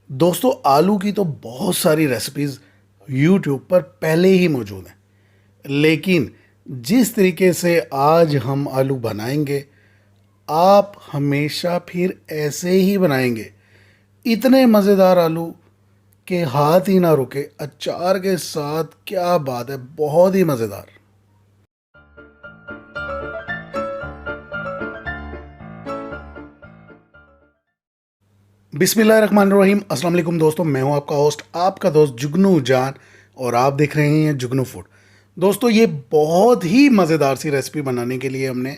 दोस्तों, आलू की तो बहुत सारी रेसिपीज़ यूट्यूब पर पहले ही मौजूद हैं। लेकिन जिस तरीके से आज हम आलू बनाएंगे, आप हमेशा फिर ऐसे ही बनाएंगे। इतने मज़ेदार आलू के हाथ ही ना रुके। अचार के साथ क्या बात है, बहुत ही मज़ेदार। बिस्मिल्लाहिर्रहमानिर्रहीम। अस्सलाम वालेकुम दोस्तों, मैं हूं आपका होस्ट, आपका दोस्त जुगनू जान, और आप देख रहे हैं जुगनू फूड। दोस्तों, ये बहुत ही मज़ेदार सी रेसिपी बनाने के लिए हमने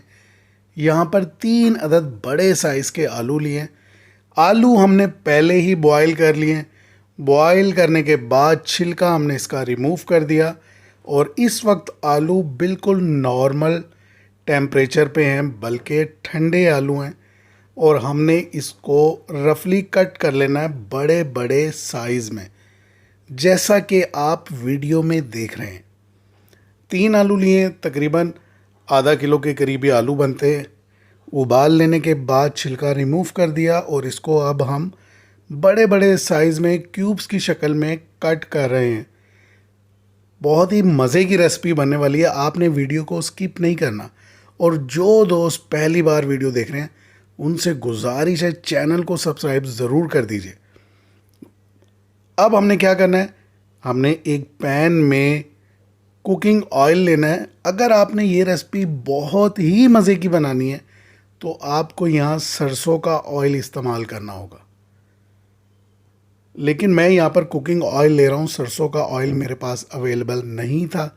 यहाँ पर 3 अदद बड़े साइज़ के आलू लिए। आलू हमने पहले ही बॉयल कर लिए। बॉयल करने के बाद छिलका हमने इसका रिमूव कर दिया और इस वक्त आलू बिल्कुल नॉर्मल टेम्परेचर पे हैं, बल्कि ठंडे आलू हैं। और हमने इसको रफली कट कर लेना है बड़े बड़े साइज़ में, जैसा कि आप वीडियो में देख रहे हैं। 3 आलू लिए, तकरीबन आधा किलो के करीब ये आलू बनते हैं। उबाल लेने के बाद छिलका रिमूव कर दिया और इसको अब हम बड़े बड़े साइज़ में क्यूब्स की शक्ल में कट कर रहे हैं। बहुत ही मज़े की रेसिपी बनने वाली है, आपने वीडियो को स्किप नहीं करना। और जो दोस्त पहली बार वीडियो देख रहे हैं, उनसे गुजारिश है चैनल को सब्सक्राइब ज़रूर कर दीजिए। अब हमने क्या करना है, हमने एक पैन में कुकिंग ऑयल लेना है। अगर आपने ये रेसिपी बहुत ही मज़े की बनानी है तो आपको यहाँ सरसों का ऑयल इस्तेमाल करना होगा, लेकिन मैं यहाँ पर कुकिंग ऑयल ले रहा हूँ। सरसों का ऑयल मेरे पास अवेलेबल नहीं था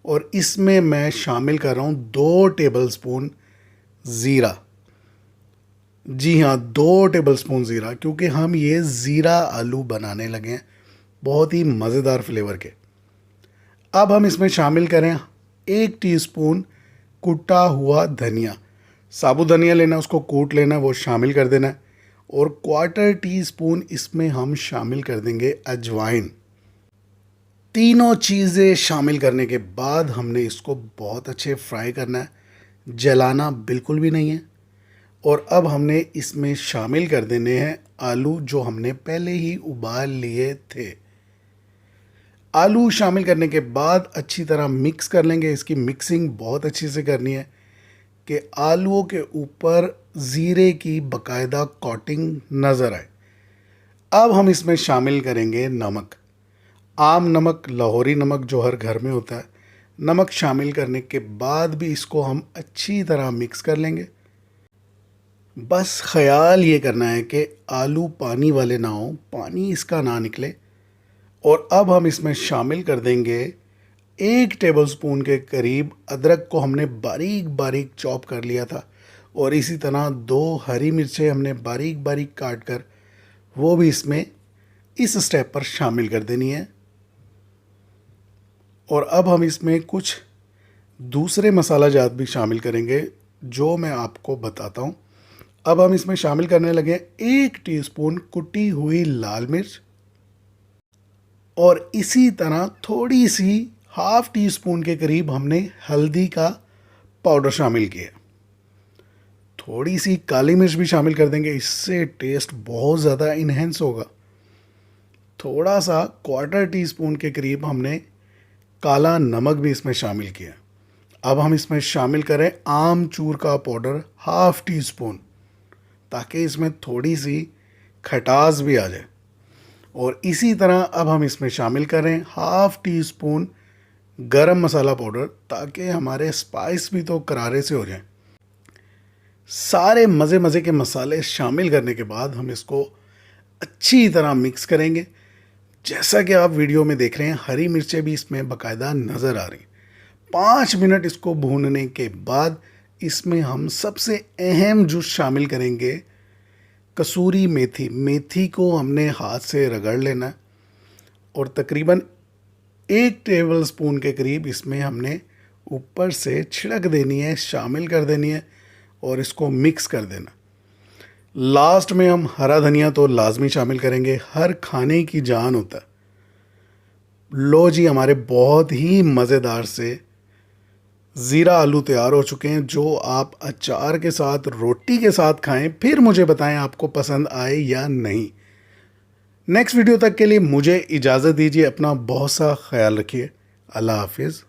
और इसमें मैं शामिल कर रहा हूँ 2 टेबलस्पून ज़ीरा। जी हाँ, 2 टेबलस्पून ज़ीरा, क्योंकि हम ये ज़ीरा आलू बनाने लगे हैं, बहुत ही मज़ेदार फ्लेवर के। अब हम इसमें शामिल करें 1 टीस्पून कुटा हुआ धनिया। साबुत धनिया लेना, उसको कूट लेना, वो शामिल कर देना है। और 1/4 टीस्पून इसमें हम शामिल कर देंगे अजवाइन। तीनों चीज़ें शामिल करने के बाद हमने इसको बहुत अच्छे फ्राई करना है, जलाना बिल्कुल भी नहीं है। और अब हमने इसमें शामिल कर देने हैं आलू, जो हमने पहले ही उबाल लिए थे। आलू शामिल करने के बाद अच्छी तरह मिक्स कर लेंगे। इसकी मिक्सिंग बहुत अच्छी से करनी है कि आलूओं के ऊपर ज़ीरे की बाकायदा कोटिंग नज़र आए। अब हम इसमें शामिल करेंगे नमक, आम नमक, लाहौरी नमक जो हर घर में होता है। नमक शामिल करने के बाद भी इसको हम अच्छी तरह मिक्स कर लेंगे। बस ख्याल ये करना है कि आलू पानी वाले ना हो, पानी इसका ना निकले। और अब हम इसमें शामिल कर देंगे 1 टेबलस्पून के करीब अदरक को हमने बारीक बारीक चॉप कर लिया था। और इसी तरह 2 हरी मिर्चें हमने बारीक बारीक काट कर वो भी इसमें इस स्टेप पर शामिल कर देनी है। और अब हम इसमें कुछ दूसरे मसाला जात भी शामिल करेंगे, जो मैं आपको बताता हूँ। अब हम इसमें शामिल करने लगे 1 टीस्पून कुटी हुई लाल मिर्च, और इसी तरह थोड़ी सी 1/2 टीस्पून के करीब हमने हल्दी का पाउडर शामिल किया। थोड़ी सी काली मिर्च भी शामिल कर देंगे, इससे टेस्ट बहुत ज़्यादा इन्हेंस होगा। थोड़ा सा 1/4 टीस्पून के करीब हमने काला नमक भी इसमें शामिल किया। अब हम इसमें शामिल करें आमचूर का पाउडर 1/2 टीस्पून, ताकि इसमें थोड़ी सी खटास भी आ जाए। और इसी तरह अब हम इसमें शामिल करें 1/2 टीस्पून गरम मसाला पाउडर, ताकि हमारे स्पाइस भी तो करारे से हो जाएं। सारे मज़े मज़े के मसाले शामिल करने के बाद हम इसको अच्छी तरह मिक्स करेंगे। जैसा कि आप वीडियो में देख रहे हैं, हरी मिर्चें भी इसमें बाकायदा नज़र आ रही। 5 मिनट इसको भूनने के बाद इसमें हम सबसे अहम जुज़ शामिल करेंगे कसूरी मेथी। मेथी को हमने हाथ से रगड़ लेना है और तकरीबन 1 टेबलस्पून के करीब इसमें हमने ऊपर से छिड़क देनी है, शामिल कर देनी है और इसको मिक्स कर देना। लास्ट में हम हरा धनिया तो लाजमी शामिल करेंगे, हर खाने की जान होता है। लो जी, हमारे बहुत ही मज़ेदार से ज़ीरा आलू तैयार हो चुके हैं, जो आप अचार के साथ, रोटी के साथ खाएं, फिर मुझे बताएं आपको पसंद आए या नहीं। नेक्स्ट वीडियो तक के लिए मुझे इजाज़त दीजिए। अपना बहुत सा ख्याल रखिए। अल्लाह हाफिज़।